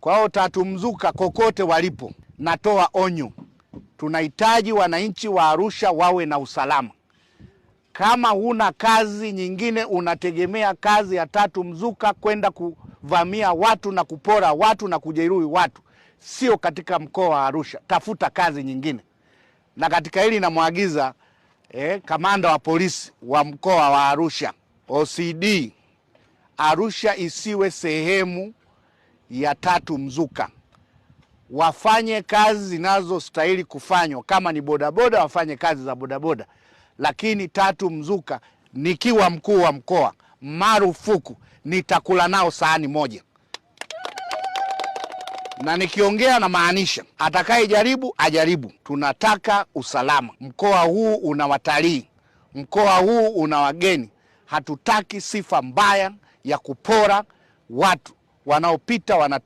Kwa hiyo Tatu Mzuka kokote walipo, natoa onyo, tunahitaji wananchi wa Arusha wawe na usalama. Kama huna kazi nyingine, unategemea kazi ya Tatu Mzuka kwenda kuvamia watu na kupora watu na kujeruhi watu, sio katika mkoa wa Arusha. Tafuta kazi nyingine. Na katika hili namwagiza kamanda wa polisi wa mkoa wa Arusha, OCD, Arusha isiwe sehemu ya Tatu Mzuka. Wafanye kazi zinazostahili kufanywa. Kama ni bodaboda, wafanye kazi za bodaboda. Lakini Tatu Mzuka, nikiwa mkuu wa mkoa, marufuku, nitakula nao sahani moja. Na nikiongea na maanisha, atakaye jaribu ajaribu. Tunataka usalama. Mkoa huu una watalii, mkoa huu una wageni. Hatutaki sifa mbaya ya kupora watu wanaopita wanatembea.